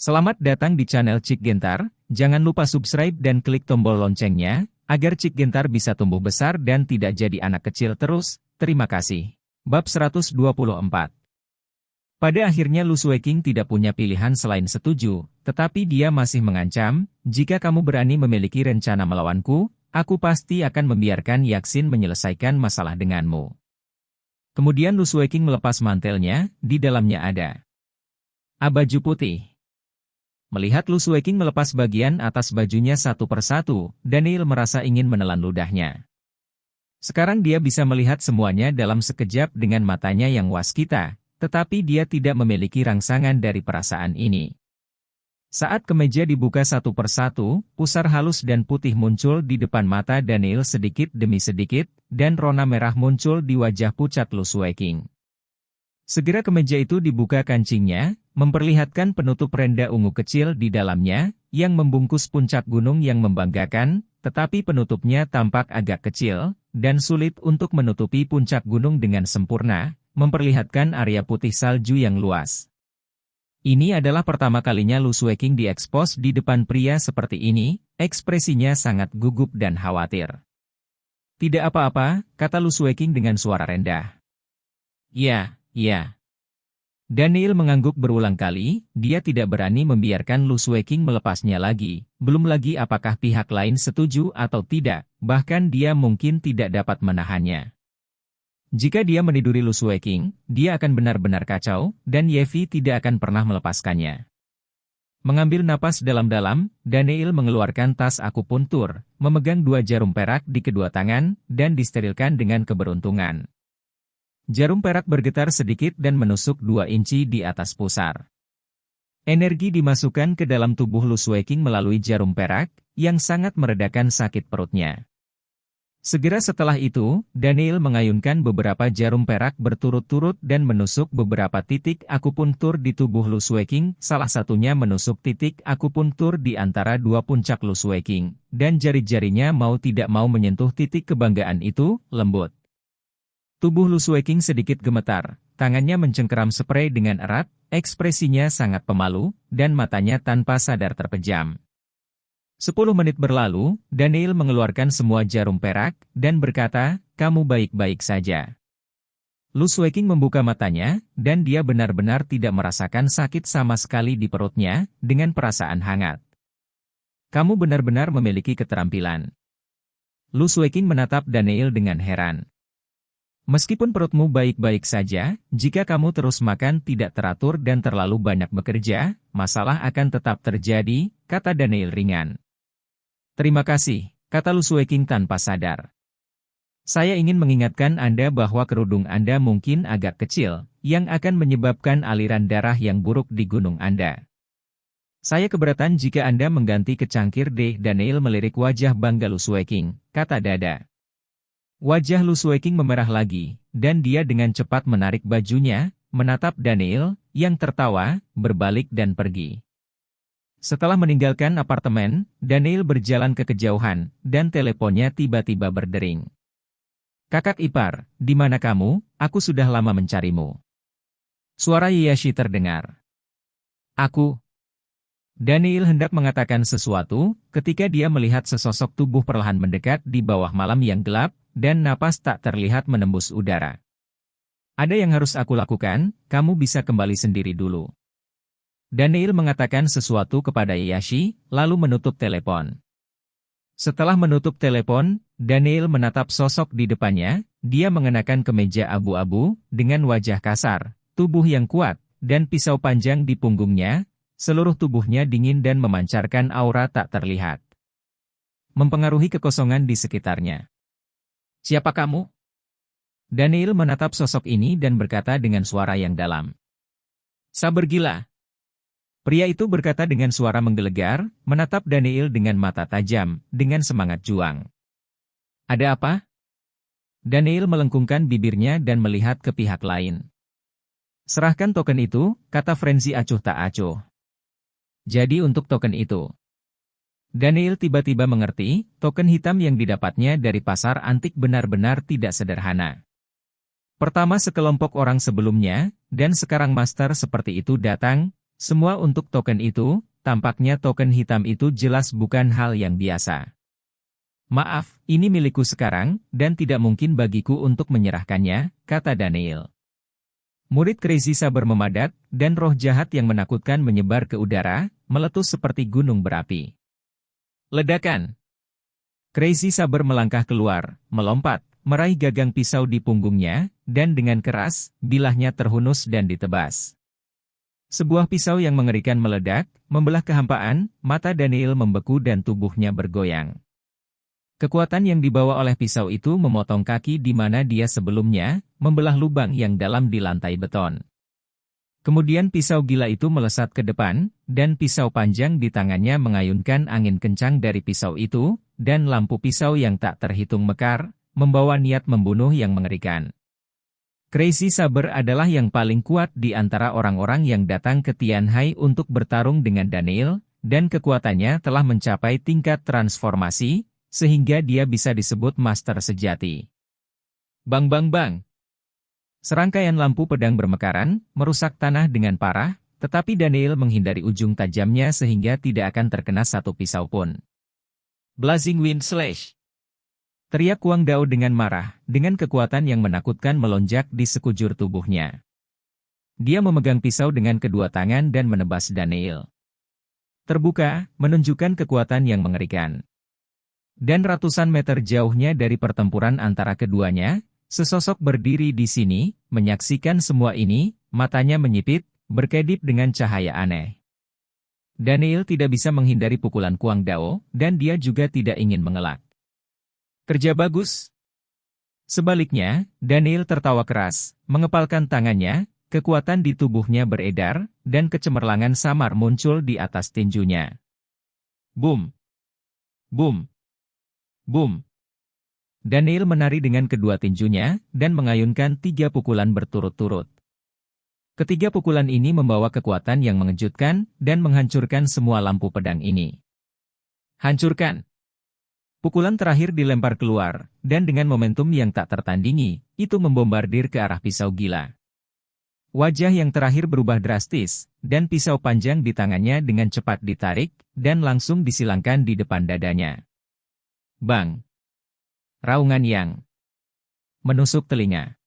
Selamat datang di channel Cik Gentar, jangan lupa subscribe dan klik tombol loncengnya, agar Cik Gentar bisa tumbuh besar dan tidak jadi anak kecil terus, terima kasih. Bab 124. Pada akhirnya Lu Sueking tidak punya pilihan selain setuju, tetapi dia masih mengancam, jika kamu berani memiliki rencana melawanku, aku pasti akan membiarkan Yaksin menyelesaikan masalah denganmu. Kemudian Lu Sueking melepas mantelnya, di dalamnya ada baju putih. Melihat Lu Sueking melepas bagian atas bajunya satu persatu, Daniel merasa ingin menelan ludahnya. Sekarang dia bisa melihat semuanya dalam sekejap dengan matanya yang waskita, tetapi dia tidak memiliki rangsangan dari perasaan ini. Saat kemeja dibuka satu persatu, pusar halus dan putih muncul di depan mata Daniel sedikit demi sedikit, dan rona merah muncul di wajah pucat Lu Sueking. Segera kemeja itu dibuka kancingnya, memperlihatkan penutup renda ungu kecil di dalamnya, yang membungkus puncak gunung yang membanggakan, tetapi penutupnya tampak agak kecil, dan sulit untuk menutupi puncak gunung dengan sempurna, memperlihatkan area putih salju yang luas. Ini adalah pertama kalinya Lu Sueking diekspos di depan pria seperti ini, ekspresinya sangat gugup dan khawatir. Tidak apa-apa, kata Lu Sueking dengan suara rendah. Ya. Daniel mengangguk berulang kali, dia tidak berani membiarkan Lu Sueking melepasnya lagi, belum lagi apakah pihak lain setuju atau tidak, bahkan dia mungkin tidak dapat menahannya. Jika dia meniduri Lu Sueking, dia akan benar-benar kacau, dan Yevi tidak akan pernah melepaskannya. Mengambil napas dalam-dalam, Daniel mengeluarkan tas akupuntur, memegang 2 jarum perak di kedua tangan, dan disterilkan dengan keberuntungan. Jarum perak bergetar sedikit dan menusuk 2 inci di atas pusar. Energi dimasukkan ke dalam tubuh Lu Sueking melalui jarum perak, yang sangat meredakan sakit perutnya. Segera setelah itu, Daniel mengayunkan beberapa jarum perak berturut-turut dan menusuk beberapa titik akupuntur di tubuh Lu Sueking, salah satunya menusuk titik akupuntur di antara 2 puncak Lu Sueking, dan jari-jarinya mau tidak mau menyentuh titik kebanggaan itu, lembut. Tubuh Lu Sueking sedikit gemetar, tangannya mencengkeram sprei dengan erat, ekspresinya sangat pemalu, dan matanya tanpa sadar terpejam. 10 menit berlalu, Daniel mengeluarkan semua jarum perak, dan berkata, kamu baik-baik saja. Lu Sueking membuka matanya, dan dia benar-benar tidak merasakan sakit sama sekali di perutnya, dengan perasaan hangat. Kamu benar-benar memiliki keterampilan. Lu Sueking menatap Daniel dengan heran. Meskipun perutmu baik-baik saja, jika kamu terus makan tidak teratur dan terlalu banyak bekerja, masalah akan tetap terjadi, kata Daniel ringan. Terima kasih, kata Lu Sueking tanpa sadar. Saya ingin mengingatkan Anda bahwa kerudung Anda mungkin agak kecil, yang akan menyebabkan aliran darah yang buruk di gunung Anda. Saya keberatan jika Anda mengganti ke cangkir deh. Daniel melirik wajah bangga Lu Sueking, kata Dada. Wajah Lu Sueking memerah lagi, dan dia dengan cepat menarik bajunya, menatap Daniel, yang tertawa, berbalik dan pergi. Setelah meninggalkan apartemen, Daniel berjalan ke kejauhan, dan teleponnya tiba-tiba berdering. Kakak ipar, di mana kamu? Aku sudah lama mencarimu. Suara Yashi terdengar. Aku. Daniel hendak mengatakan sesuatu, ketika dia melihat sesosok tubuh perlahan mendekat di bawah malam yang gelap, dan napas tak terlihat menembus udara. Ada yang harus aku lakukan, kamu bisa kembali sendiri dulu. Daniel mengatakan sesuatu kepada Yashi, lalu menutup telepon. Setelah menutup telepon, Daniel menatap sosok di depannya, dia mengenakan kemeja abu-abu, dengan wajah kasar, tubuh yang kuat, dan pisau panjang di punggungnya, seluruh tubuhnya dingin dan memancarkan aura tak terlihat. Mempengaruhi kekosongan di sekitarnya. Siapa kamu? Daniel menatap sosok ini dan berkata dengan suara yang dalam. Saber gila. Pria itu berkata dengan suara menggelegar, menatap Daniel dengan mata tajam, dengan semangat juang. Ada apa? Daniel melengkungkan bibirnya dan melihat ke pihak lain. Serahkan token itu, kata Frenzy acuh tak acuh. Jadi untuk token itu. Daniel tiba-tiba mengerti, token hitam yang didapatnya dari pasar antik benar-benar tidak sederhana. Pertama sekelompok orang sebelumnya, dan sekarang master seperti itu datang, Semua untuk token itu, tampaknya token hitam itu jelas bukan hal yang biasa. Maaf, ini milikku sekarang, dan tidak mungkin bagiku untuk menyerahkannya, kata Daniel. Murid Crazy Saber memadat, dan roh jahat yang menakutkan menyebar ke udara, meletus seperti gunung berapi. Ledakan! Crazy Saber melangkah keluar, melompat, meraih gagang pisau di punggungnya, dan dengan keras, bilahnya terhunus dan ditebas. Sebuah pisau yang mengerikan meledak, membelah kehampaan, mata Daniel membeku dan tubuhnya bergoyang. Kekuatan yang dibawa oleh pisau itu memotong kaki di mana dia sebelumnya, membelah lubang yang dalam di lantai beton. Kemudian pisau gila itu melesat ke depan, dan pisau panjang di tangannya mengayunkan angin kencang dari pisau itu, dan lampu pisau yang tak terhitung mekar, membawa niat membunuh yang mengerikan. Crazy Saber adalah yang paling kuat di antara orang-orang yang datang ke Tianhai untuk bertarung dengan Daniel, dan kekuatannya telah mencapai tingkat transformasi, sehingga dia bisa disebut master sejati. Bang bang bang. Serangkaian lampu pedang bermekaran, merusak tanah dengan parah, tetapi Daniel menghindari ujung tajamnya sehingga tidak akan terkena satu pisau pun. Blazing Wind Slash. Teriak Kuang Dao dengan marah, dengan kekuatan yang menakutkan melonjak di sekujur tubuhnya. Dia memegang pisau dengan kedua tangan dan menebas Daniel. Terbuka, menunjukkan kekuatan yang mengerikan. Dan ratusan meter jauhnya dari pertempuran antara keduanya, sesosok berdiri di sini, menyaksikan semua ini, matanya menyipit, berkedip dengan cahaya aneh. Daniel tidak bisa menghindari pukulan Kuang Dao, dan dia juga tidak ingin mengelak. Kerja bagus. Sebaliknya, Daniel tertawa keras, mengepalkan tangannya, kekuatan di tubuhnya beredar, dan kecemerlangan samar muncul di atas tinjunya. Boom! Boom! Boom! Daniel menari dengan kedua tinjunya, dan mengayunkan 3 pukulan berturut-turut. Ketiga pukulan ini membawa kekuatan yang mengejutkan, dan menghancurkan semua lampu pedang ini. Hancurkan! Pukulan terakhir dilempar keluar, dan dengan momentum yang tak tertandingi, itu membombardir ke arah pisau gila. Wajah yang terakhir berubah drastis, dan pisau panjang di tangannya dengan cepat ditarik, dan langsung disilangkan di depan dadanya. Bang! Raungan yang menusuk telinga.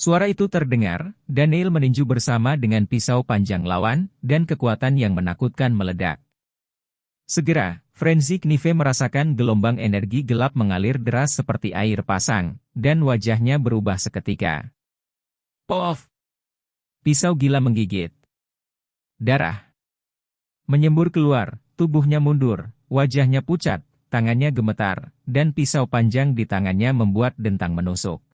Suara itu terdengar, Daniel meninju bersama dengan pisau panjang lawan, dan kekuatan yang menakutkan meledak. Segera, Frenzy Knife merasakan gelombang energi gelap mengalir deras seperti air pasang, dan wajahnya berubah seketika. Pof! Pisau gila menggigit. Darah menyembur keluar, tubuhnya mundur, wajahnya pucat, tangannya gemetar, dan pisau panjang di tangannya membuat dentang menusuk.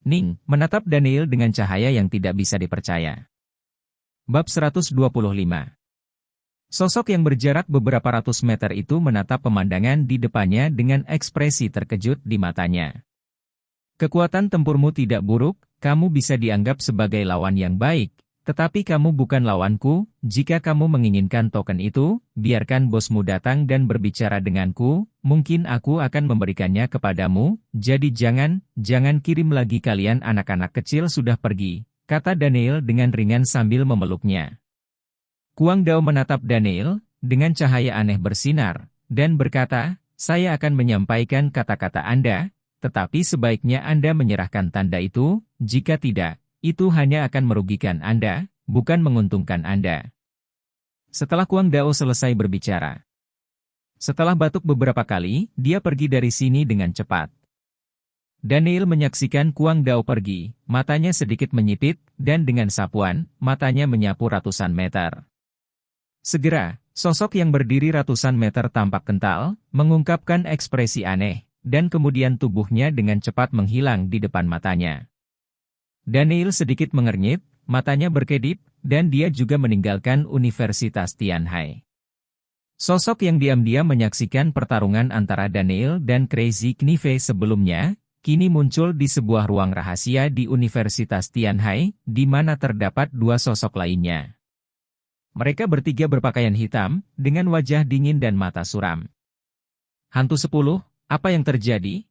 Ning menatap Daniel dengan cahaya yang tidak bisa dipercaya. Bab 125. Sosok yang berjarak beberapa ratus meter itu menatap pemandangan di depannya dengan ekspresi terkejut di matanya. Kekuatan tempurmu tidak buruk, kamu bisa dianggap sebagai lawan yang baik. Tetapi kamu bukan lawanku, jika kamu menginginkan token itu, biarkan bosmu datang dan berbicara denganku, mungkin aku akan memberikannya kepadamu, jadi jangan kirim lagi kalian anak-anak kecil sudah pergi, kata Daniel dengan ringan sambil memeluknya. Kuang Dao menatap Daniel, dengan cahaya aneh bersinar, dan berkata, saya akan menyampaikan kata-kata Anda, tetapi sebaiknya Anda menyerahkan tanda itu, jika tidak, itu hanya akan merugikan Anda, bukan menguntungkan Anda. Setelah Kuang Dao selesai berbicara. Setelah batuk beberapa kali, dia pergi dari sini dengan cepat. Daniel menyaksikan Kuang Dao pergi, matanya sedikit menyipit, dan dengan sapuan, matanya menyapu ratusan meter. Segera, sosok yang berdiri ratusan meter tampak kental, mengungkapkan ekspresi aneh, dan kemudian tubuhnya dengan cepat menghilang di depan matanya. Daniel sedikit mengernyit, matanya berkedip, dan dia juga meninggalkan Universitas Tianhai. Sosok yang diam-diam menyaksikan pertarungan antara Daniel dan Crazy Knife sebelumnya, kini muncul di sebuah ruang rahasia di Universitas Tianhai, di mana terdapat 2 sosok lainnya. Mereka bertiga berpakaian hitam, dengan wajah dingin dan mata suram. Hantu 10, apa yang terjadi?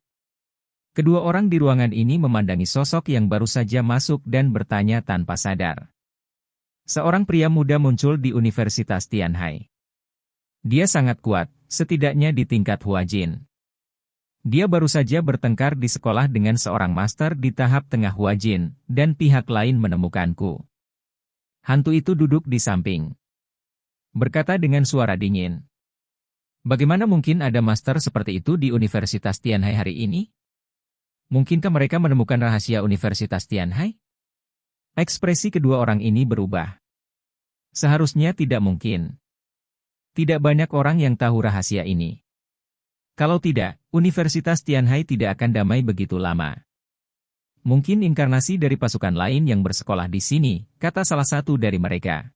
Kedua orang di ruangan ini memandangi sosok yang baru saja masuk dan bertanya tanpa sadar. Seorang pria muda muncul di Universitas Tianhai. Dia sangat kuat, setidaknya di tingkat Huajin. Dia baru saja bertengkar di sekolah dengan seorang master di tahap tengah Huajin, dan pihak lain menemukanku. Hantu itu duduk di samping. Berkata dengan suara dingin. Bagaimana mungkin ada master seperti itu di Universitas Tianhai hari ini? Mungkinkah mereka menemukan rahasia Universitas Tianhai? Ekspresi kedua orang ini berubah. Seharusnya tidak mungkin. Tidak banyak orang yang tahu rahasia ini. Kalau tidak, Universitas Tianhai tidak akan damai begitu lama. Mungkin inkarnasi dari pasukan lain yang bersekolah di sini, kata salah satu dari mereka.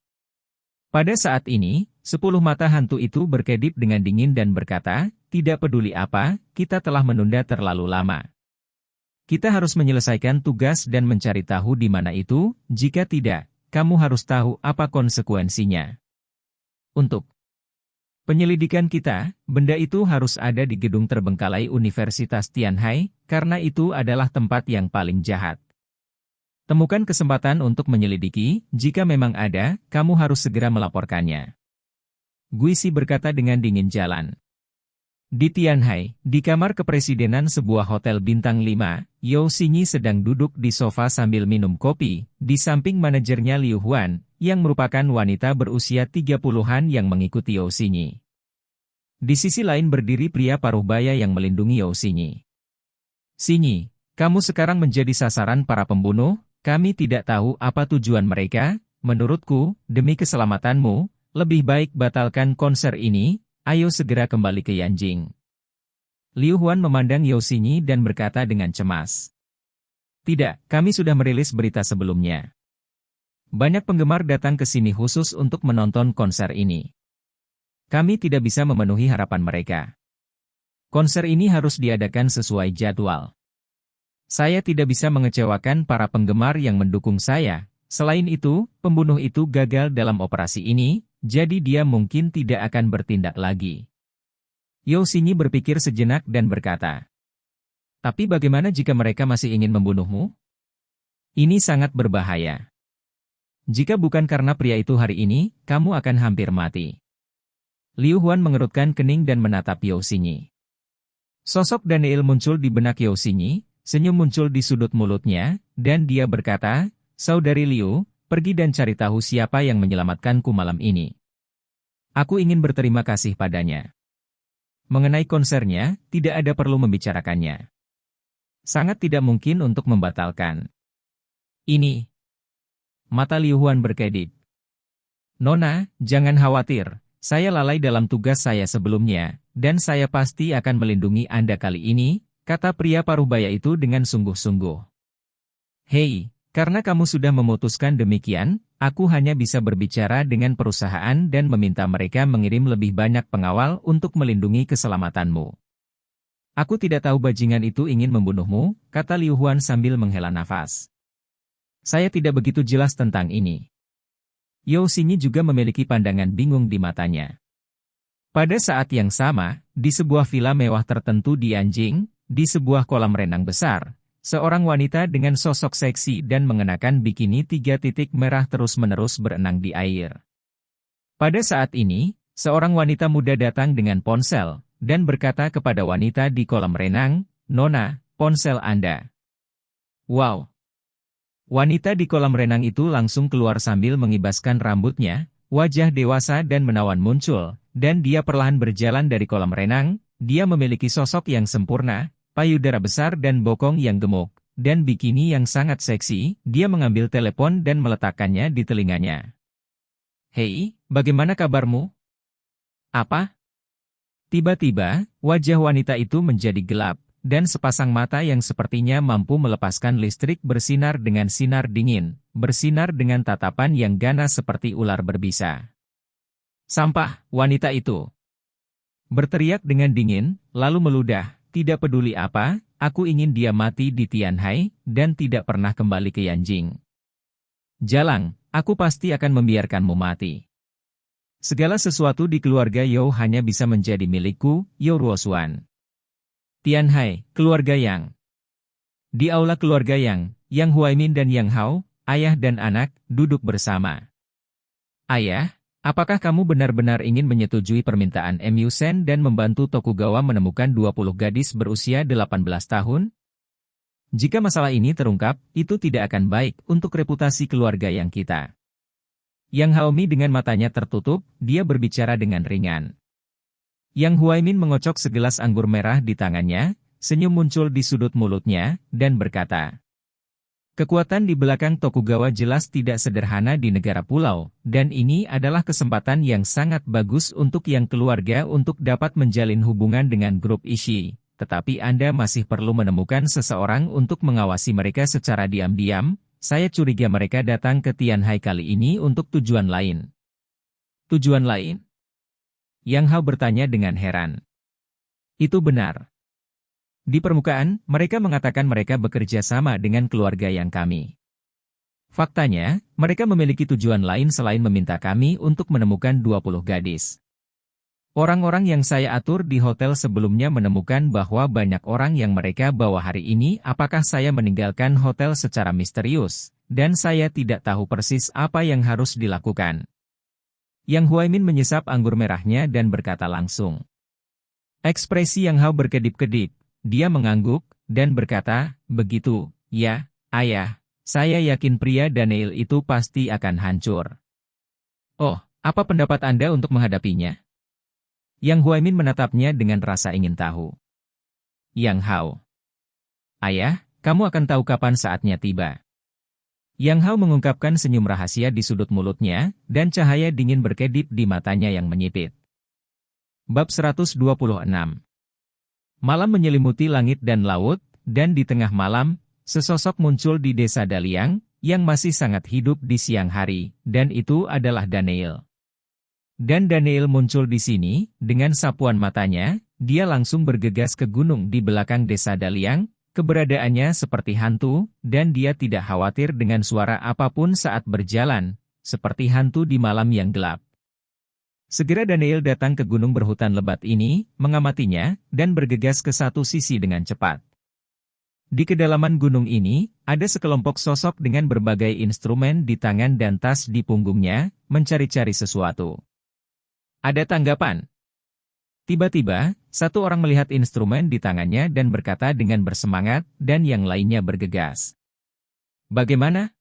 Pada saat ini, 10 mata hantu itu berkedip dengan dingin dan berkata, tidak peduli apa, kita telah menunda terlalu lama. Kita harus menyelesaikan tugas dan mencari tahu di mana itu, jika tidak, kamu harus tahu apa konsekuensinya. Untuk penyelidikan kita, benda itu harus ada di gedung terbengkalai Universitas Tianhai, karena itu adalah tempat yang paling jahat. Temukan kesempatan untuk menyelidiki, jika memang ada, kamu harus segera melaporkannya. Guisi berkata dengan dingin jalan. Di Tianhai, di kamar kepresidenan sebuah hotel bintang 5, Yao Xinyi sedang duduk di sofa sambil minum kopi, di samping manajernya Liu Huan, yang merupakan wanita berusia 30-an yang mengikuti Yao Xinyi. Di sisi lain berdiri pria paruh baya yang melindungi Yao Xinyi. Xinyi, kamu sekarang menjadi sasaran para pembunuh, kami tidak tahu apa tujuan mereka, menurutku, demi keselamatanmu, lebih baik batalkan konser ini. Ayo segera kembali ke Yanjing. Liu Huan memandang Yao Xinyi dan berkata dengan cemas. Tidak, kami sudah merilis berita sebelumnya. Banyak penggemar datang ke sini khusus untuk menonton konser ini. Kami tidak bisa memenuhi harapan mereka. Konser ini harus diadakan sesuai jadwal. Saya tidak bisa mengecewakan para penggemar yang mendukung saya. Selain itu, pembunuh itu gagal dalam operasi ini, jadi dia mungkin tidak akan bertindak lagi. Yao Xinyi berpikir sejenak dan berkata, tapi bagaimana jika mereka masih ingin membunuhmu? Ini sangat berbahaya. Jika bukan karena pria itu hari ini, kamu akan hampir mati. Liu Huan mengerutkan kening dan menatap Yao Xinyi. Sosok Daniel muncul di benak Yao Xinyi, senyum muncul di sudut mulutnya, dan dia berkata, Saudari Liu, pergi dan cari tahu siapa yang menyelamatkanku malam ini. Aku ingin berterima kasih padanya. Mengenai konsernya, tidak ada perlu membicarakannya. Sangat tidak mungkin untuk membatalkan. Ini. Mata Liu Huan berkedip. Nona, jangan khawatir, saya lalai dalam tugas saya sebelumnya, dan saya pasti akan melindungi Anda kali ini, kata pria paruh-baya itu dengan sungguh-sungguh. Hei. Karena kamu sudah memutuskan demikian, aku hanya bisa berbicara dengan perusahaan dan meminta mereka mengirim lebih banyak pengawal untuk melindungi keselamatanmu. Aku tidak tahu bajingan itu ingin membunuhmu, kata Liu Huan sambil menghela nafas. Saya tidak begitu jelas tentang ini. Yao Xinyi juga memiliki pandangan bingung di matanya. Pada saat yang sama, di sebuah villa mewah tertentu di Yanjing, di sebuah kolam renang besar, seorang wanita dengan sosok seksi dan mengenakan bikini 3 titik merah terus-menerus berenang di air. Pada saat ini, seorang wanita muda datang dengan ponsel, dan berkata kepada wanita di kolam renang, Nona, ponsel Anda. Wow! Wanita di kolam renang itu langsung keluar sambil mengibaskan rambutnya, wajah dewasa dan menawan muncul, dan dia perlahan berjalan dari kolam renang, dia memiliki sosok yang sempurna, payudara besar dan bokong yang gemuk, dan bikini yang sangat seksi, dia mengambil telepon dan meletakkannya di telinganya. Hei, bagaimana kabarmu? Apa? Tiba-tiba, wajah wanita itu menjadi gelap, dan sepasang mata yang sepertinya mampu melepaskan listrik bersinar dengan sinar dingin, bersinar dengan tatapan yang ganas seperti ular berbisa. Sampah, wanita itu! Berteriak dengan dingin, lalu meludah. Tidak peduli apa, aku ingin dia mati di Tianhai, dan tidak pernah kembali ke Yanjing. Jalang, aku pasti akan membiarkanmu mati. Segala sesuatu di keluarga Yao hanya bisa menjadi milikku, Yao Ruosuan. Tianhai, keluarga Yang. Di aula keluarga Yang Huaimin dan Yang Hao, ayah dan anak, duduk bersama. Ayah, apakah kamu benar-benar ingin menyetujui permintaan Sen dan membantu Tokugawa menemukan 20 gadis berusia 18 tahun? Jika masalah ini terungkap, itu tidak akan baik untuk reputasi keluarga yang kita. Yang Haomi dengan matanya tertutup, dia berbicara dengan ringan. Yang Huaimin mengocok segelas anggur merah di tangannya, senyum muncul di sudut mulutnya, dan berkata, kekuatan di belakang Tokugawa jelas tidak sederhana di negara pulau, dan ini adalah kesempatan yang sangat bagus untuk yang keluarga untuk dapat menjalin hubungan dengan grup Ishii. Tetapi Anda masih perlu menemukan seseorang untuk mengawasi mereka secara diam-diam. Saya curiga mereka datang ke Tianhai kali ini untuk tujuan lain. Tujuan lain? Yang Hao bertanya dengan heran. Itu benar. Di permukaan, mereka mengatakan mereka bekerja sama dengan keluarga yang kami. Faktanya, mereka memiliki tujuan lain selain meminta kami untuk menemukan 20 gadis. Orang-orang yang saya atur di hotel sebelumnya menemukan bahwa banyak orang yang mereka bawa hari ini. Apakah saya meninggalkan hotel secara misterius, dan saya tidak tahu persis apa yang harus dilakukan. Yang Huaimin menyesap anggur merahnya dan berkata langsung. Ekspresi Yang Hao berkedip-kedip. Dia mengangguk, dan berkata, begitu, ya, ayah, saya yakin pria Daniel itu pasti akan hancur. Oh, apa pendapat Anda untuk menghadapinya? Yang Huaimin menatapnya dengan rasa ingin tahu. Yang Hao. Ayah, kamu akan tahu kapan saatnya tiba. Yang Hao mengungkapkan senyum rahasia di sudut mulutnya, dan cahaya dingin berkedip di matanya yang menyipit. Bab 126. Malam menyelimuti langit dan laut, dan di tengah malam, sesosok muncul di desa Daliang, yang masih sangat hidup di siang hari, dan itu adalah Daniel. Dan Daniel muncul di sini, dengan sapuan matanya, dia langsung bergegas ke gunung di belakang desa Daliang, keberadaannya seperti hantu, dan dia tidak khawatir dengan suara apapun saat berjalan, seperti hantu di malam yang gelap. Segera Daniel datang ke gunung berhutan lebat ini, mengamatinya, dan bergegas ke satu sisi dengan cepat. Di kedalaman gunung ini, ada sekelompok sosok dengan berbagai instrumen di tangan dan tas di punggungnya, mencari-cari sesuatu. Ada tanggapan. Tiba-tiba, satu orang melihat instrumen di tangannya dan berkata dengan bersemangat, dan yang lainnya bergegas. Bagaimana?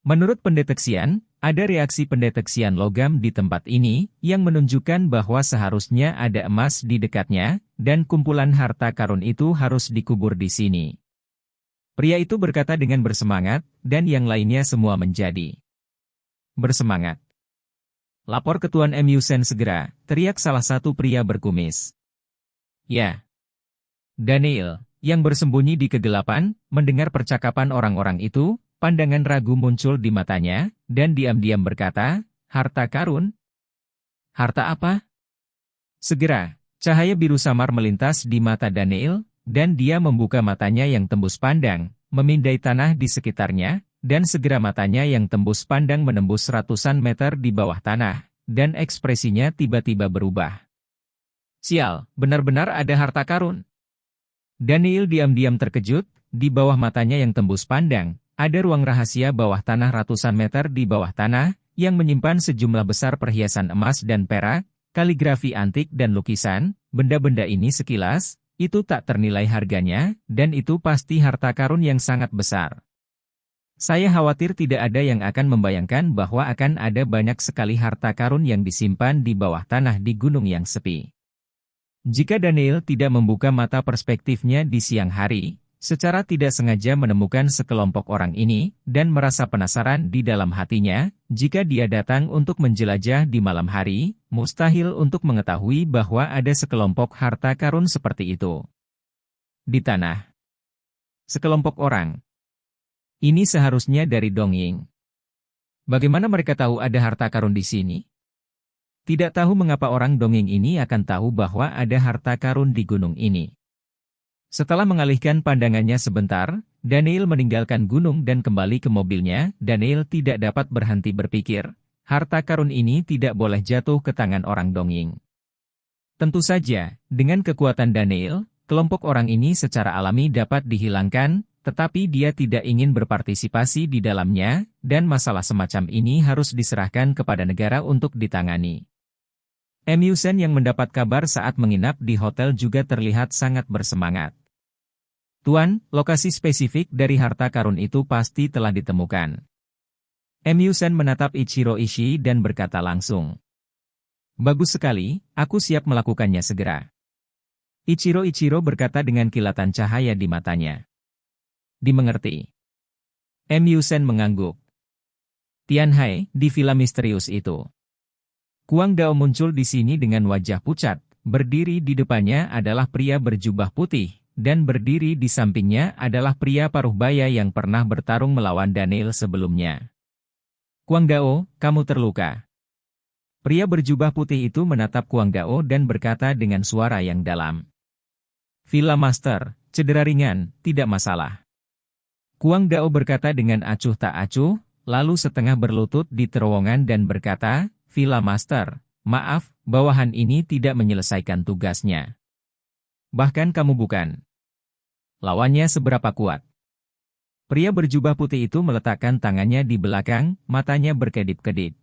Menurut pendeteksian, ada reaksi pendeteksian logam di tempat ini, yang menunjukkan bahwa seharusnya ada emas di dekatnya, dan kumpulan harta karun itu harus dikubur di sini. Pria itu berkata dengan bersemangat, dan yang lainnya semua menjadi bersemangat. Lapor Ketuan Sen segera, teriak salah satu pria berkumis. Ya. Daniel, yang bersembunyi di kegelapan, mendengar percakapan orang-orang itu, pandangan ragu muncul di matanya, dan diam-diam berkata, harta karun? Harta apa? Segera, cahaya biru samar melintas di mata Daniel, dan dia membuka matanya yang tembus pandang, memindai tanah di sekitarnya, dan segera matanya yang tembus pandang menembus ratusan meter di bawah tanah, dan ekspresinya tiba-tiba berubah. Sial, benar-benar ada harta karun. Daniel diam-diam terkejut, di bawah matanya yang tembus pandang, ada ruang rahasia bawah tanah ratusan meter di bawah tanah, yang menyimpan sejumlah besar perhiasan emas dan perak, kaligrafi antik dan lukisan. Benda-benda ini sekilas, itu tak ternilai harganya, dan itu pasti harta karun yang sangat besar. Saya khawatir tidak ada yang akan membayangkan bahwa akan ada banyak sekali harta karun yang disimpan di bawah tanah di gunung yang sepi. Jika Daniel tidak membuka mata perspektifnya di siang hari, secara tidak sengaja menemukan sekelompok orang ini, dan merasa penasaran di dalam hatinya, jika dia datang untuk menjelajah di malam hari, mustahil untuk mengetahui bahwa ada sekelompok harta karun seperti itu di tanah. Sekelompok orang. Ini seharusnya dari Dongying. Bagaimana mereka tahu ada harta karun di sini? Tidak tahu mengapa orang Dongying ini akan tahu bahwa ada harta karun di gunung ini. Setelah mengalihkan pandangannya sebentar, Daniel meninggalkan gunung dan kembali ke mobilnya. Daniel tidak dapat berhenti berpikir, harta karun ini tidak boleh jatuh ke tangan orang Dongying. Tentu saja, dengan kekuatan Daniel, kelompok orang ini secara alami dapat dihilangkan, tetapi dia tidak ingin berpartisipasi di dalamnya, dan masalah semacam ini harus diserahkan kepada negara untuk ditangani. Yusen yang mendapat kabar saat menginap di hotel juga terlihat sangat bersemangat. Tuan, lokasi spesifik dari harta karun itu pasti telah ditemukan. Yusen menatap Ichiro Ishii dan berkata langsung. Bagus sekali, aku siap melakukannya segera. Ichiro berkata dengan kilatan cahaya di matanya. Dimengerti. Yusen mengangguk. Tianhai, di villa misterius itu. Kuang Dao muncul di sini dengan wajah pucat, berdiri di depannya adalah pria berjubah putih, dan berdiri di sampingnya adalah pria paruh baya yang pernah bertarung melawan Daniel sebelumnya. Kuang Dao, kamu terluka. Pria berjubah putih itu menatap Kuang Dao dan berkata dengan suara yang dalam. Villa Master, cedera ringan, tidak masalah. Kuang Dao berkata dengan acuh tak acuh, lalu setengah berlutut di terowongan dan berkata, Villa Master, maaf, bawahan ini tidak menyelesaikan tugasnya. Bahkan kamu bukan. Lawannya seberapa kuat. Pria berjubah putih itu meletakkan tangannya di belakang, matanya berkedip-kedip.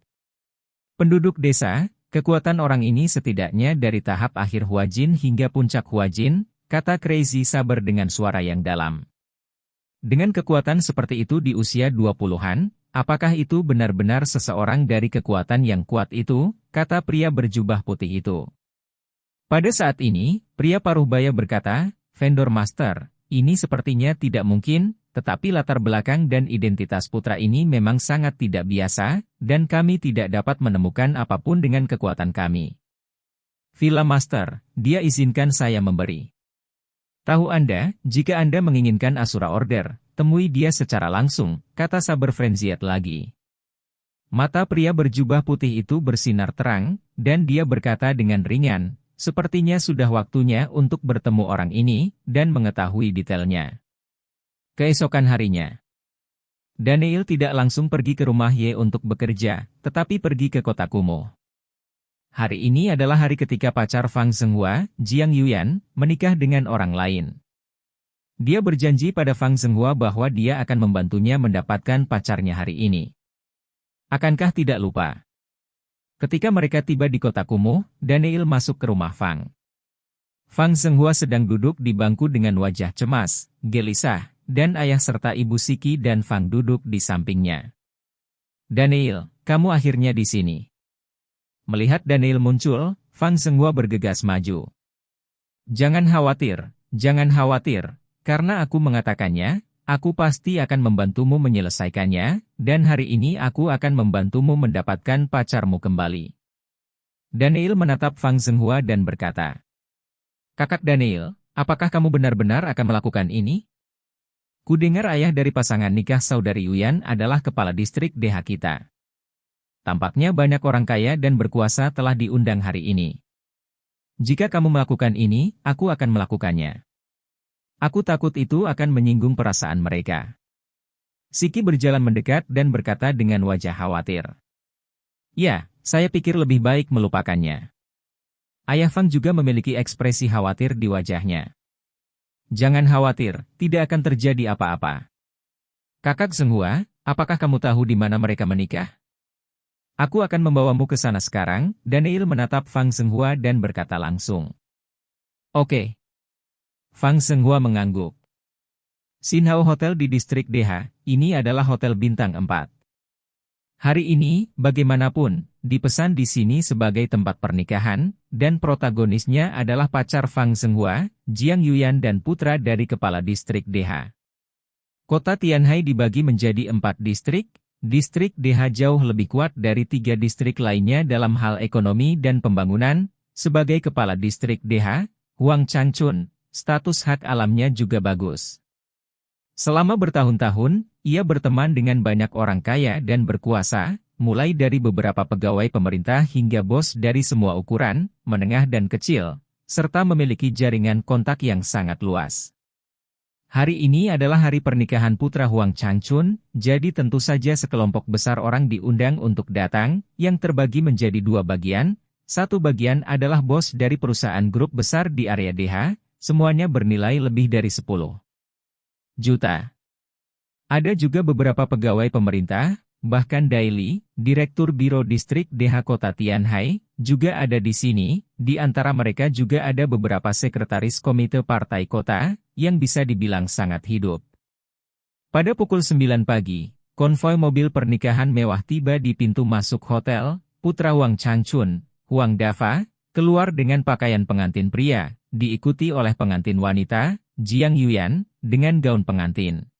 Penduduk desa, kekuatan orang ini setidaknya dari tahap akhir Huajin hingga puncak Huajin, kata Crazy Saber dengan suara yang dalam. Dengan kekuatan seperti itu di usia 20-an, apakah itu benar-benar seseorang dari kekuatan yang kuat itu, kata pria berjubah putih itu. Pada saat ini, pria paruh baya berkata, Vendor Master, ini sepertinya tidak mungkin, tetapi latar belakang dan identitas putra ini memang sangat tidak biasa, dan kami tidak dapat menemukan apapun dengan kekuatan kami. Villa Master, dia izinkan saya memberi. Tahu Anda, jika Anda menginginkan Asura Order, temui dia secara langsung, kata Saber Frenzied lagi. Mata pria berjubah putih itu bersinar terang, dan dia berkata dengan ringan, sepertinya sudah waktunya untuk bertemu orang ini, dan mengetahui detailnya. Keesokan harinya, Daniel tidak langsung pergi ke rumah Ye untuk bekerja, tetapi pergi ke kota kumuh. Hari ini adalah hari ketika pacar Fang Zhenghua, Jiang Yuyan, menikah dengan orang lain. Dia berjanji pada Fang Zhenghua bahwa dia akan membantunya mendapatkan pacarnya hari ini. Akankah tidak lupa? Ketika mereka tiba di kota kumuh, Daniel masuk ke rumah Fang. Fang Zhenghua sedang duduk di bangku dengan wajah cemas, gelisah, dan ayah serta ibu Siki dan Fang duduk di sampingnya. Daniel, kamu akhirnya di sini. Melihat Daniel muncul, Fang Zhenghua bergegas maju. Jangan khawatir, karena aku mengatakannya, aku pasti akan membantumu menyelesaikannya, dan hari ini aku akan membantumu mendapatkan pacarmu kembali. Daniel menatap Fang Zhenghua dan berkata, Kakak Daniel, apakah kamu benar-benar akan melakukan ini? Kudengar ayah dari pasangan nikah saudari Yuyan adalah kepala distrik DH kita. Tampaknya banyak orang kaya dan berkuasa telah diundang hari ini. Jika kamu melakukan ini, aku akan melakukannya. Aku takut itu akan menyinggung perasaan mereka. Siki berjalan mendekat dan berkata dengan wajah khawatir. Ya, saya pikir lebih baik melupakannya. Ayah Fang juga memiliki ekspresi khawatir di wajahnya. Jangan khawatir, tidak akan terjadi apa-apa. Kakak Zhenghua, apakah kamu tahu di mana mereka menikah? Aku akan membawamu ke sana sekarang, Daniel menatap Fang Zhenghua dan berkata langsung. Oke. Fang Zhenghua mengangguk. Xinhao Hotel di distrik DH, ini adalah hotel bintang 4. Hari ini, bagaimanapun, dipesan di sini sebagai tempat pernikahan, dan protagonisnya adalah pacar Fang Zhenghua, Jiang Yuyan dan putra dari kepala distrik DH. Kota Tianhai dibagi menjadi 4 distrik. Distrik DH jauh lebih kuat dari 3 distrik lainnya dalam hal ekonomi dan pembangunan. Sebagai kepala distrik DH, Huang Changchun, status hak alamnya juga bagus. Selama bertahun-tahun, ia berteman dengan banyak orang kaya dan berkuasa, mulai dari beberapa pegawai pemerintah hingga bos dari semua ukuran, menengah dan kecil, serta memiliki jaringan kontak yang sangat luas. Hari ini adalah hari pernikahan putra Huang Changchun, jadi tentu saja sekelompok besar orang diundang untuk datang, yang terbagi menjadi 2 bagian. Satu bagian adalah bos dari perusahaan grup besar di area DH, semuanya bernilai lebih dari 10 juta. Ada juga beberapa pegawai pemerintah, bahkan Daily, Direktur Biro Distrik DH Kota Tianhai, juga ada di sini. Di antara mereka juga ada beberapa sekretaris komite partai kota, yang bisa dibilang sangat hidup. Pada pukul 9 pagi, konvoi mobil pernikahan mewah tiba di pintu masuk hotel, Putra Wang Changchun, Huang Dava, keluar dengan pakaian pengantin pria, diikuti oleh pengantin wanita, Jiang Yuyan, dengan gaun pengantin.